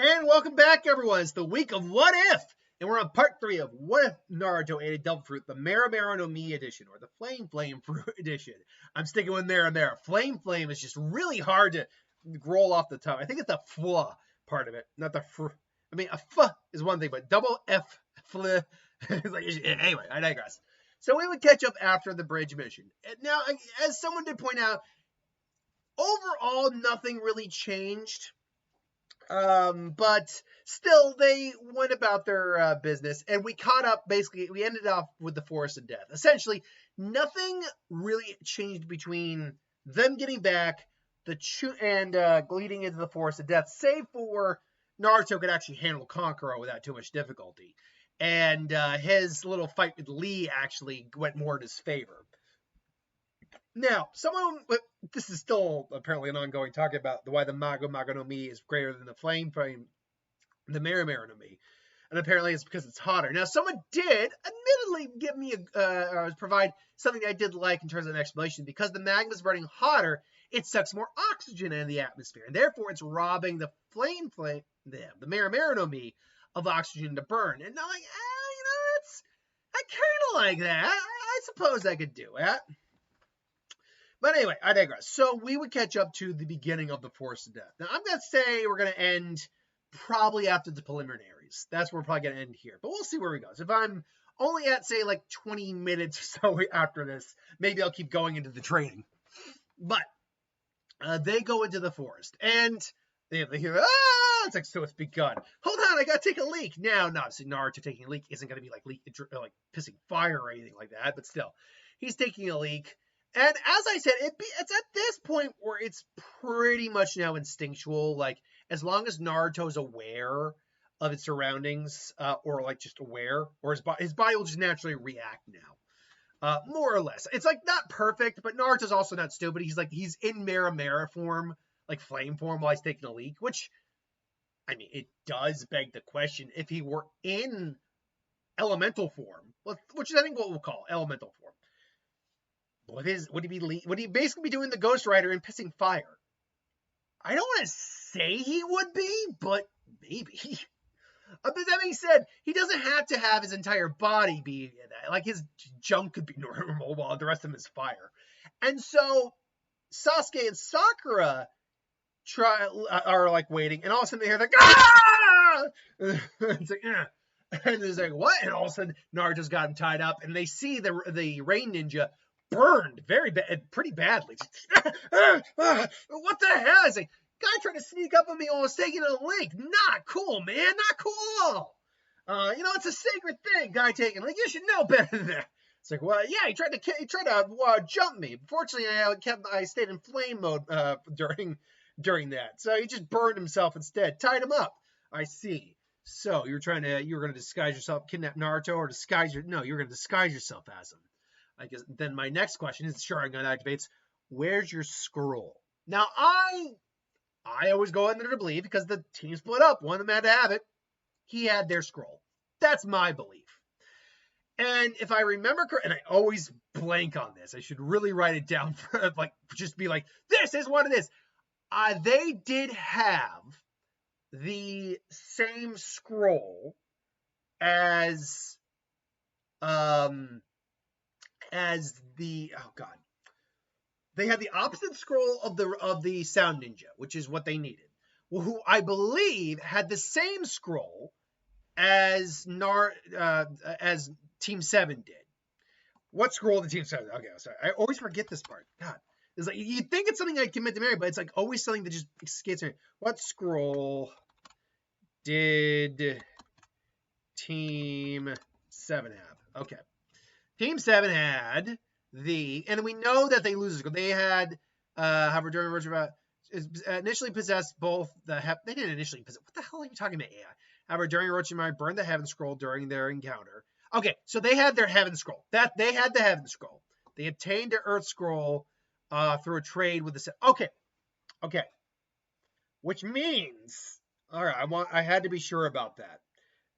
And welcome back, everyone. It's the week of What If, and we're on part 3 of What If Naruto ate a devil fruit, the Mera Mera no Mi edition, or the Flame Fruit edition. I'm sticking with Mera Mera. Flame is just really hard to roll off the tongue. I think it's the fla part of it, not the fr. I mean, a f is one thing, but double F, fl. Anyway, I digress. So we would catch up after the bridge mission. Now, as someone did point out, overall, nothing really changed. But still, they went about their business, and we caught up. Basically, we ended up with the Forest of Death. Essentially, nothing really changed between them getting back and leading into the Forest of Death, save for Naruto could actually handle Kankuro without too much difficulty, and his little fight with Lee actually went more in his favor. Now, this is still apparently an ongoing talk about why the Mago no Mi is greater than the Flame, the Mera Mera no Mi. And apparently it's because it's hotter. Now, someone did admittedly give me provide something I did like in terms of an explanation. Because the magma is burning hotter, it sucks more oxygen into the atmosphere. And therefore, it's robbing the the Mera Mera no Mi of oxygen to burn. And I'm like, I kind of like that. I suppose I could do it. But anyway, I digress. So we would catch up to the beginning of the Forest of Death. Now, I'm going to say we're going to end probably after the preliminaries. That's where we're probably going to end here. But we'll see where we go. So if I'm only at, say, like 20 minutes or so after this, maybe I'll keep going into the training. But they go into the forest. And they hear, it's like, so it's begun. Hold on, I got to take a leak. Now, obviously, Naruto taking a leak isn't going to be like pissing fire or anything like that. But still, he's taking a leak. And as I said, it's at this point where it's pretty much now instinctual. Like, as long as Naruto's aware of its surroundings, or like just aware, or his body will just naturally react now, more or less. It's like not perfect, but Naruto's also not stupid. He's in Mera Mera form, like flame form, while he's taking a leak. Which, I mean, it does beg the question: if he were in elemental form, which is I think what we'll call elemental form. Would he basically be doing the Ghost Rider and pissing fire? I don't want to say he would be, but maybe. But that being said, he doesn't have to have his entire body be like his junk could be normal while the rest of him is fire. And so Sasuke and Sakura are like waiting, and all of a sudden they hear like ah! It's like and it's like what? And all of a sudden Naruto's got him tied up, and they see the rain ninja burned pretty badly. What the hell? It's like, guy trying to sneak up on me while I was taking a leak. Not cool, man. Not cool. It's a sacred thing. Guy taking like you should know better than that. It's like, well, yeah, he tried to jump me. Fortunately, I stayed in flame mode during that. So he just burned himself instead. Tied him up. I see. So you were going to disguise yourself, kidnap Naruto, or you're going to disguise yourself as him. I guess then my next question is, sure, I'm going to activate. Where's your scroll? Now, I always go in there to believe, because the team split up. One of them had to have it. He had their scroll. That's my belief. And if I remember correctly, and I always blank on this. I should really write it down for just be like, this is what it is. They did have the same scroll as they had the opposite scroll of the Sound Ninja, which is what they needed. Well, who I believe had the same scroll as Team 7 did. What scroll did Team 7? Okay, sorry, I always forget this part. God, it's like you think it's something I commit to memory, but it's like always something that just escapes me. What scroll did Team 7 have? Okay. Team 7 had and we know that they lose. They had, however, during initially possessed both they didn't initially possess. What the hell are you talking about, AI? However, during Orochimaru burned the Heaven Scroll during their encounter. Okay, so they had their Heaven Scroll. They had the Heaven Scroll. They obtained the Earth Scroll through a trade with the. Okay. Which means, all right, I had to be sure about that.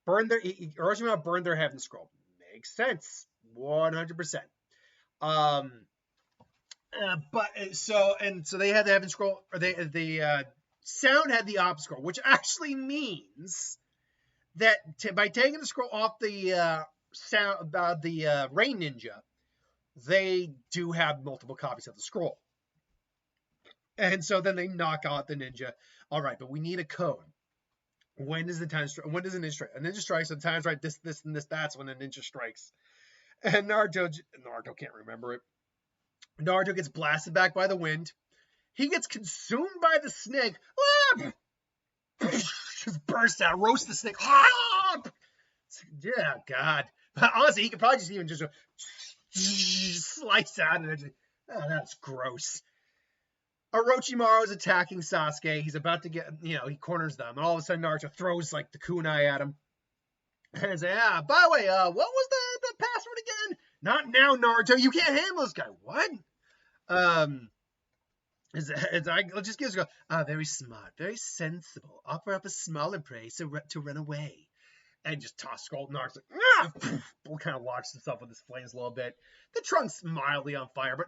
Orochimaru burned their Heaven Scroll. Makes sense. 100%. So they had the Heaven Scroll, or Sound had the opposite scroll, which actually means that by taking the scroll off the Rain Ninja, they do have multiple copies of the scroll. And so then they knock out the ninja. All right, but we need a code. When does the time strike? When does a ninja strike? A ninja strikes, so the time strike, this, and this, that's when a ninja strikes. And Naruto can't remember it. Naruto gets blasted back by the wind. He gets consumed by the snake. Just bursts out, roasts the snake. Yeah, God. Honestly, he could probably just even just slice out and that's gross. Orochimaru is attacking Sasuke. He's about to get, he corners them. And all of a sudden, Naruto throws like the kunai at him. And he's like, by the way, what was the password again? Not now, Naruto. You can't handle this guy. What? Let's just give us a go. Very smart, very sensible. Offer up a smaller prey to run away. And just toss scroll. Naruto's like, kind of locks himself with his flames a little bit. The trunk's mildly on fire, but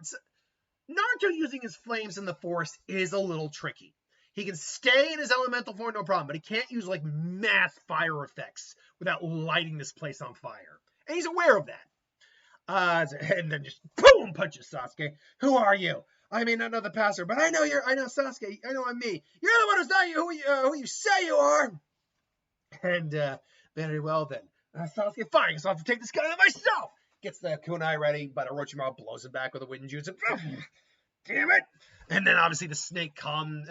Naruto using his flames in the forest is a little tricky. He can stay in his elemental form, no problem, but he can't use like mass fire effects without lighting this place on fire. And he's aware of that. And then just boom, punches Sasuke. Who are you? I may not know the passer, but I know Sasuke. I know I'm me. You're the one who's not who you say you are. And very well then. Sasuke, fine, I guess I'll have to take this guy on myself. Gets the kunai ready, but Orochimaru blows him back with a wind jutsu. Damn it! And then obviously the snake comes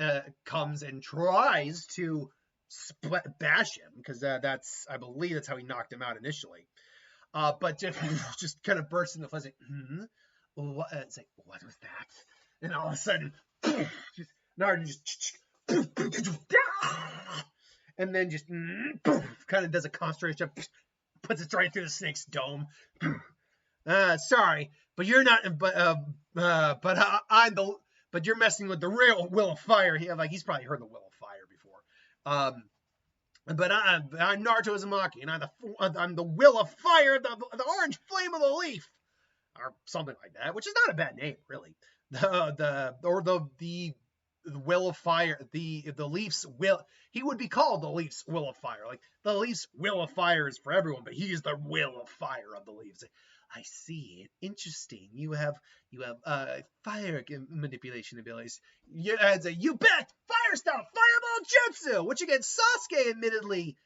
and tries to bash him, because I believe that's how he knocked him out initially. But just kind of bursts into the flesh. Like, it's like, what was that? And all of a sudden, Naruto just and then just kind of does a concentration, puts it right through the snake's dome. Sorry, but you're not. But you're messing with the real Will of Fire. He's probably heard the Will of Fire before. But I'm Naruto Uzumaki, and I'm the Will of Fire, the orange flame of the leaf, or something like that, which is not a bad name, really. The Will of Fire, the Leaf's will. He would be called the Leaf's Will of Fire. Like the Leaf's Will of Fire is for everyone, but he is the Will of Fire of the Leaves. I see it. Interesting. You have fire manipulation abilities. You bet! Fire style, fireball jutsu! Which again, Sasuke admittedly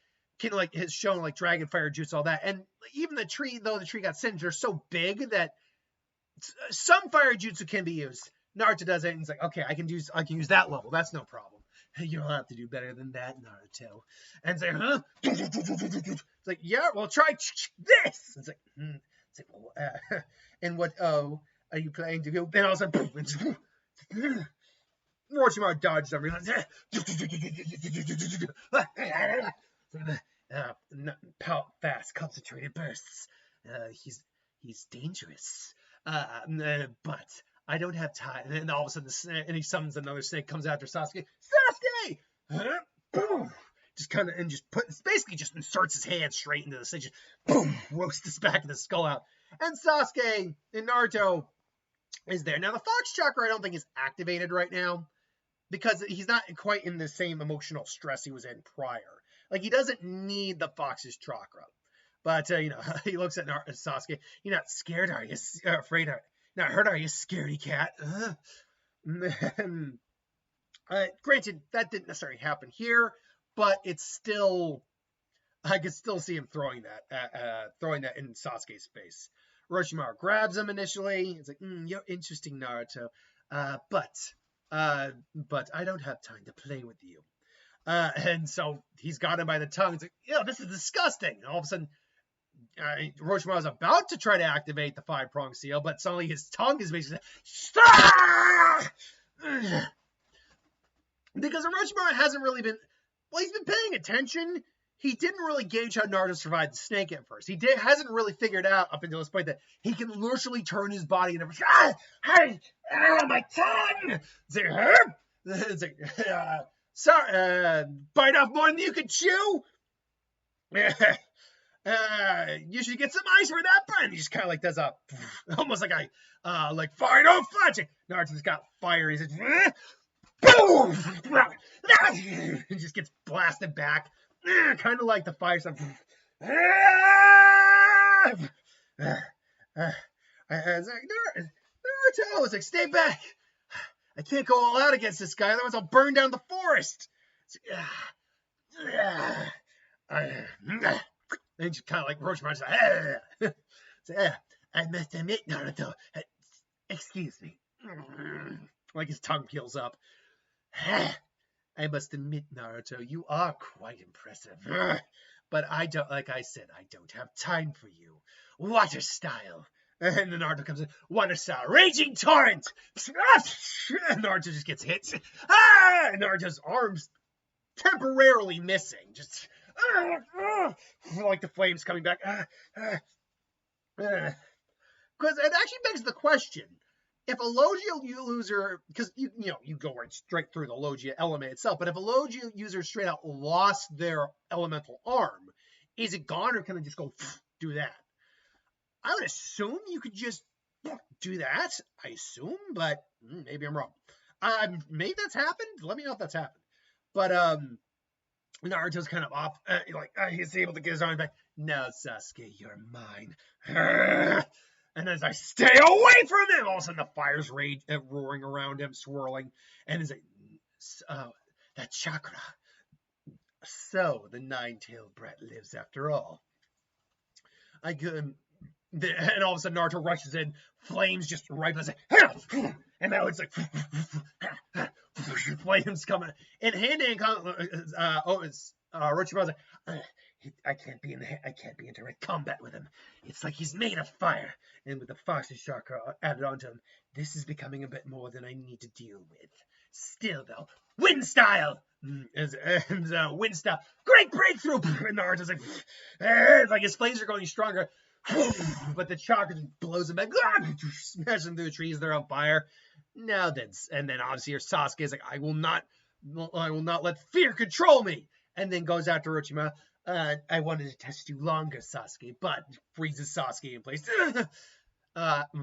has shown like dragon fire jutsu, all that. And even the tree got singed, they're so big that some fire jutsu can be used. Naruto does it and he's like, okay, I can use that level. That's no problem. You don't have to do better than that, Naruto. And it's like, huh? It's like, yeah, well, try this. It's like, and what are you planning to do? Then all of a sudden, Orochimaru dodges everything. Fast, concentrated bursts. He's dangerous. But I don't have time. And then all of a sudden, and he summons another snake, comes after Sasuke. Sasuke! Boom! Just kind of, and basically just inserts his hand straight into the snake. Just, boom! Roasts the back of the skull out. And Sasuke and Naruto is there. Now, the Fox Chakra, I don't think is activated right now, because he's not quite in the same emotional stress he was in prior. Like, he doesn't need the Fox's Chakra. But, he looks at Sasuke. You're not scared, are you? Afraid, are you? Not hurt, are you, scaredy cat? Granted, that didn't necessarily happen here, but it's still, I could still see him throwing that in Sasuke's face. Orochimaru grabs him initially. It's like, you're interesting, Naruto, but I don't have time to play with you. And so he's got him by the tongue. It's like, this is disgusting. And all of a sudden, Orochimaru is about to try to activate the 5-prong seal, but suddenly his tongue is basically because Orochimaru hasn't really been, he's been paying attention. He didn't really gauge how Naruto survived the snake at first. Hasn't really figured out up until this point that he can literally turn his body and my tongue! It's like, sorry, bite off more than you can chew? You should get some ice for that burn. He just kind of like does almost like like fire, no flashing. Naruto's got fire. He says, boom! It just gets blasted back, kind of like the fire stuff. It's like, Naruto, it's like, stay back. I can't go all out against this guy, otherwise I'll burn down the forest. And just kind of like Orochimaru's like, I must admit, Naruto, excuse me. Like his tongue peels up. I must admit, Naruto, you are quite impressive. But I don't, like I said, I don't have time for you. Water style. And then Naruto comes in, water style, raging torrent. And Naruto just gets hit. And Naruto's arms temporarily missing. Just like the flames coming back. Because it actually begs the question. If a Logia user, because you go right straight through the Logia element itself, but if a Logia user straight out lost their elemental arm, is it gone, or can it just go do that? I would assume you could just do that. I assume, but maybe I'm wrong. Maybe that's happened. Let me know if that's happened. But Naruto's kind of off, he's able to get his arm back. No, Sasuke, you're mine. And as I stay away from him, all of a sudden the fire's roaring around him, swirling. And he's like, that chakra. So the nine-tailed brat lives after all. And all of a sudden Naruto rushes in, flames just right by his, and now it's like flames coming. And hand-to-hand Orochimaru's like, I can't be in direct combat with him. It's like he's made of fire. And with the Fox's chakra added onto him, this is becoming a bit more than I need to deal with. Still, though, wind style! And wind style, great breakthrough! And Naruto's like his flames are going stronger. But the chakra just blows him back, smashes him through the trees. They're on fire. Now then, and then obviously your Sasuke is like, I will not let fear control me. And then goes after Orochimaru. I wanted to test you longer, Sasuke, but freezes Sasuke in place.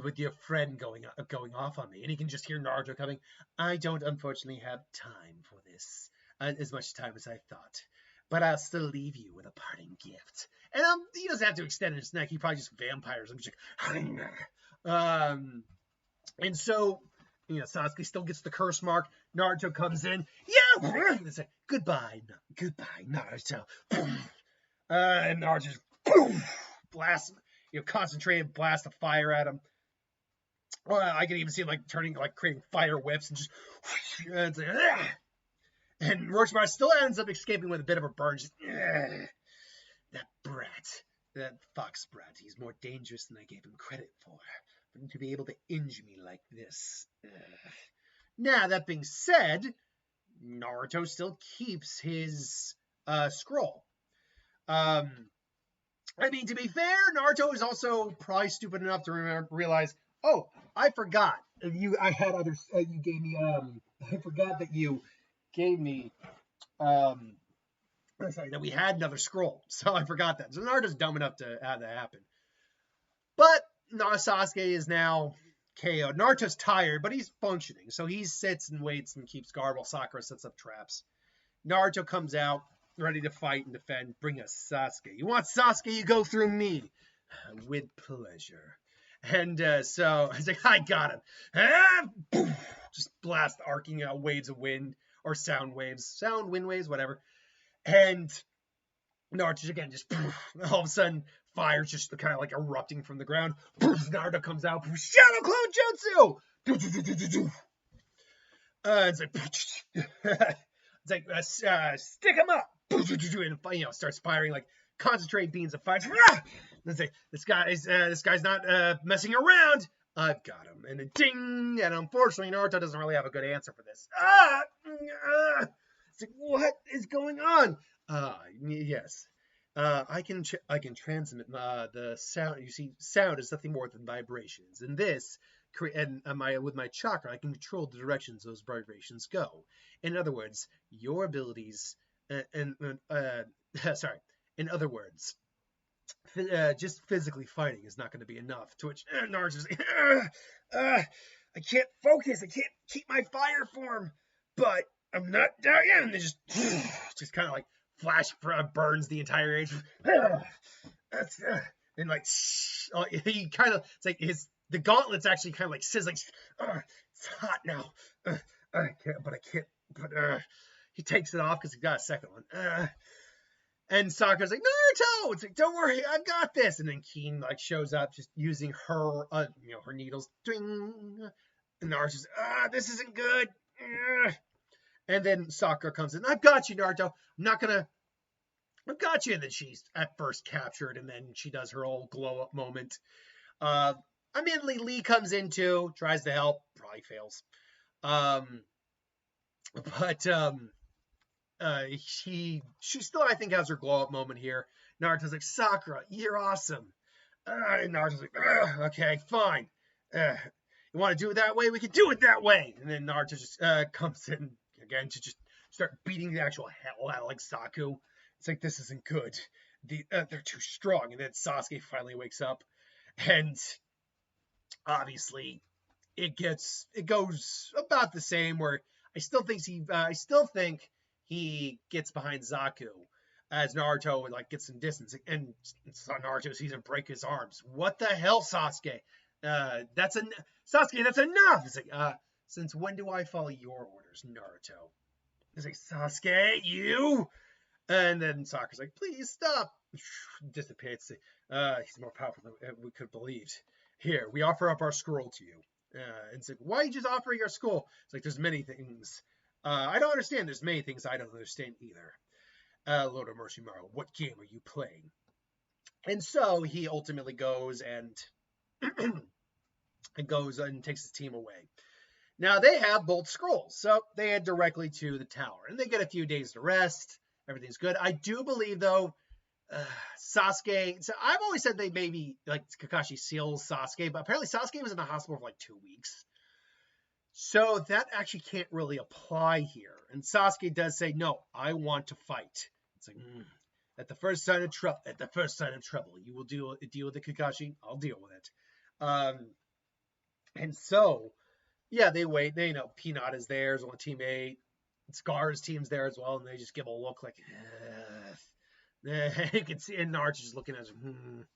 With your friend going off on me, and he can just hear Naruto coming. I don't unfortunately have time for this, as much time as I thought. But I'll still leave you with a parting gift. And he doesn't have to extend his neck. He probably just vampires him. And so, Sasuke still gets the curse mark. Naruto comes in. Yeah! It's like, goodbye, Naruto. And Naruto just blasts, concentrated blast of fire at him. Well, I can even see him creating fire whips and just, and it's like, and Orochimaru still ends up escaping with a bit of a burn. Just, that brat, that fox brat, he's more dangerous than I gave him credit for him to be able to injure me like this. Now, that being said, Naruto still keeps his scroll. I mean, to be fair, Naruto is also probably stupid enough to realize, oh, I forgot. I forgot that you gave me, that we had another scroll. So I forgot that. So Naruto's dumb enough to have that happen. But Sasuke is now KO'd. Naruto's tired, but he's functioning. So he sits and waits and keeps guard while Sakura sets up traps. Naruto comes out, ready to fight and defend. Bring us Sasuke. You want Sasuke? You go through me. With pleasure. And so I was like, I got him. Just blast arcing out waves of wind, or sound wind waves, whatever. And Naruto again, just all of a sudden, fire's just kind of like erupting from the ground. Naruto comes out, Shadow Clone Jutsu. It's like, stick him up. And starts firing like concentrated beams of fire. Let's say this guy's not messing around. I've got him. And then ding. And unfortunately, Naruto doesn't really have a good answer for this. It's like, what is going on? Yes. I can transmit the sound. You see, sound is nothing more than vibrations. And this, with my chakra, I can control the directions those vibrations go. In other words, your abilities, in other words, just physically fighting is not going to be enough. To which Naruto's like, I can't focus. I can't keep my fire form. but I'm not there yet. And they just kind of like flash burns the entire age. That's and like he kind of it's like the gauntlets actually kind of like sizzling. It's hot now. I can't. But he takes it off because he got a second one. And Sakura's like, Naruto! It's like, don't worry, I've got this. And then Keen like shows up just using her, her needles. Ding! And Naruto's, this isn't good. And then Sakura comes in. I've got you, Naruto. I've got you. And then she's at first captured, and then she does her old glow up moment. Immediately Lee comes in too, tries to help, probably fails. She still, I think, has her glow up moment here. Naruto's like, Sakura, you're awesome. And Naruto's like, okay, fine. You want to do it that way? We can do it that way. And then Naruto just comes in again to just start beating the actual hell out of like Saku. It's like, this isn't good. They're too strong. And then Sasuke finally wakes up, and obviously it goes about the same. Where I still think he gets behind Zaku as Naruto would like get some distance, and Naruto sees him break his arms. What the hell, Sasuke? Sasuke, that's enough. It's like, since when do I follow your orders, Naruto? It's like, Sasuke, you? And then Sakura's like, please stop. Dissipates. He's more powerful than we could have believed. Here, we offer up our scroll to you. And it's like, why are you just offering our scroll? It's like, there's many things. I don't understand. There's many things I don't understand either. Lord of Mercy Morrow, what game are you playing? And so he ultimately goes and takes his team away. Now they have both scrolls, so they head directly to the tower, and they get a few days to rest. Everything's good. I do believe, though, Sasuke. So I've always said they maybe like Kakashi seals Sasuke, but apparently Sasuke was in the hospital for like 2 weeks. So that actually can't really apply here. And Sasuke does say, no, I want to fight. It's like, at the first sign of trouble, you will deal with the Kakashi. I'll deal with it. And so, yeah, they wait. They know Peanut is there, his own teammate. Scar's team's there as well, and they just give a look like, you can see, and Naruto's just looking at him,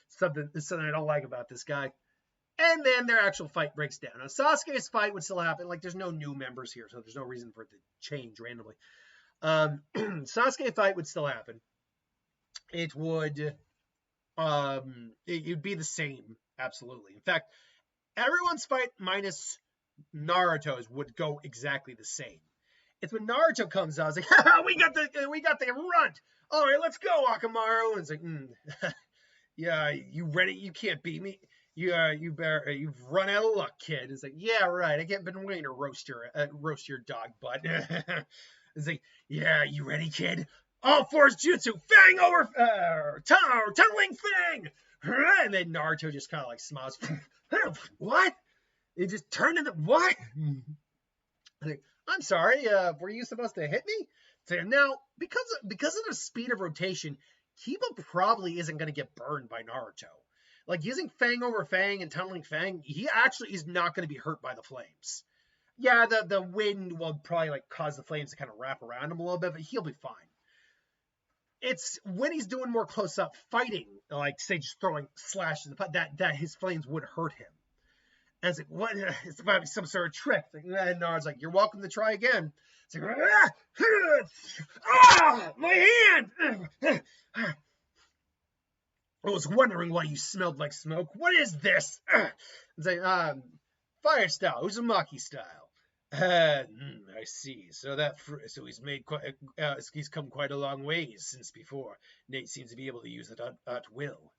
something I don't like about this guy. And then their actual fight breaks down. Now, Sasuke's fight would still happen. Like, there's no new members here, so there's no reason for it to change randomly. Sasuke fight would still happen. It would be the same, absolutely. In fact, everyone's fight minus Naruto's would go exactly the same. It's when Naruto comes out, it's like, we got the runt. All right, let's go, Akamaru. And it's like, yeah, you ready? You can't beat me. You've run out of luck, kid. It's like, yeah, right. I can't been waiting to roast your dog butt. It's like, yeah, you ready, kid? All force jutsu, fang over, tunneling fang. And then Naruto just kind of like smiles. What? It just turned into what? Like, I'm sorry. Were you supposed to hit me? So now, because of the speed of rotation, Kiba probably isn't going to get burned by Naruto. Like, using Fang over Fang and tunneling Fang, he actually is not going to be hurt by the flames. Yeah, the wind will probably like cause the flames to kind of wrap around him a little bit, but he'll be fine. It's when he's doing more close-up fighting, like, say, just throwing slashes, that his flames would hurt him. And it's like, what? It's about to be some sort of trick. And Naruto's like, you're welcome to try again. It's like, my hand! I was wondering why you smelled like smoke. What is this? It's like, fire style, Uzumaki style. I see. So he's come quite a long ways since before. Nate seems to be able to use it at will.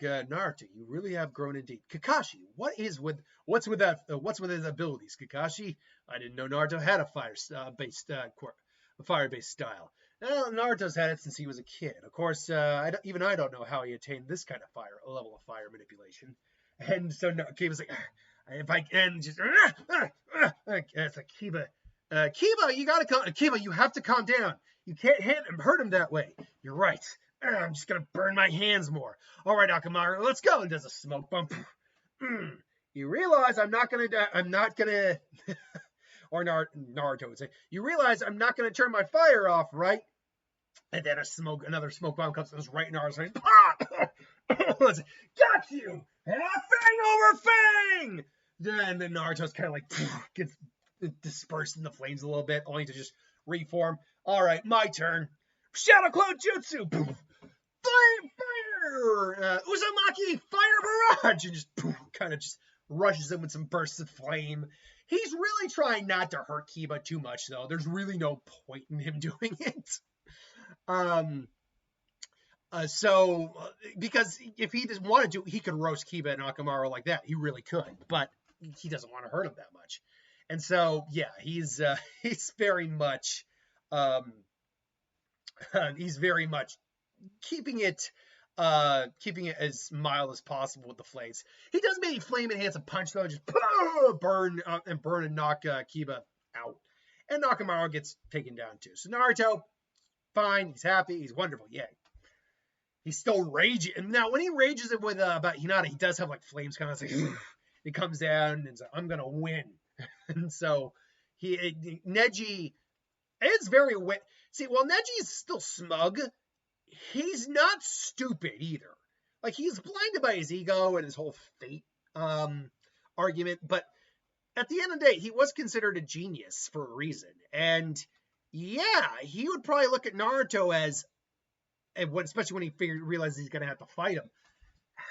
Good, Naruto, you really have grown indeed. Kakashi, what's with his abilities, Kakashi? I didn't know Naruto had a fire-based style. Well, Naruto's had it since he was a kid. Of course, I don't know how he attained this kind of level of fire manipulation. And so Kiba's like, if I can just, it's like, Kiba, Kiba, you have to calm down. You can't hurt him that way. You're right. I'm just gonna burn my hands more. All right, Akamaru, let's go. And does a smoke bump. You realize I'm not gonna Or Naruto would say, "You realize I'm not going to turn my fire off, right?" And then another smoke bomb comes right in Naruto's face. Got you! Fang over fang! And then Naruto's kind of like gets dispersed in the flames a little bit, only to just reform. All right, my turn. Shadow Clone Jutsu! Fire! Uzumaki! Fire barrage! And just kind of just rushes him with some bursts of flame. He's really trying not to hurt Kiba too much, though. There's really no point in him doing it. Because if he just wanted to, he could roast Kiba and Akamaru like that. He really could, but he doesn't want to hurt him that much. And so, yeah, he's very much keeping it as mild as possible with the flames. He does maybe flame enhance a punch though, just burn and knock Kiba out, and Akamaru gets taken down too. So Naruto, fine, he's happy, he's wonderful, yay. He's still raging. And now when he rages it with about Hinata, he does have like flames kind of like he comes down and says, "I'm gonna win." And so Neji is very see, while Neji's still smug, he's not stupid either. Like, he's blinded by his ego and his whole fate argument, but at the end of the day, he was considered a genius for a reason. And yeah, he would probably look at Naruto as, especially when he realizes he's going to have to fight him,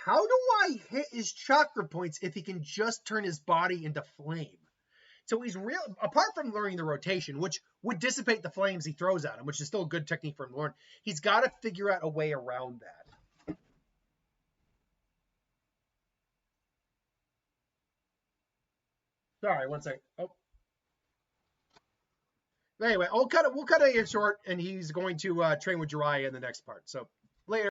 how do I hit his chakra points if he can just turn his body into flame? So he's apart from learning the rotation, which would dissipate the flames he throws at him, which is still a good technique for him to learn, he's got to figure out a way around that. Sorry, one second. Oh. Anyway, we'll cut it short, and he's going to train with Jiraiya in the next part. So later.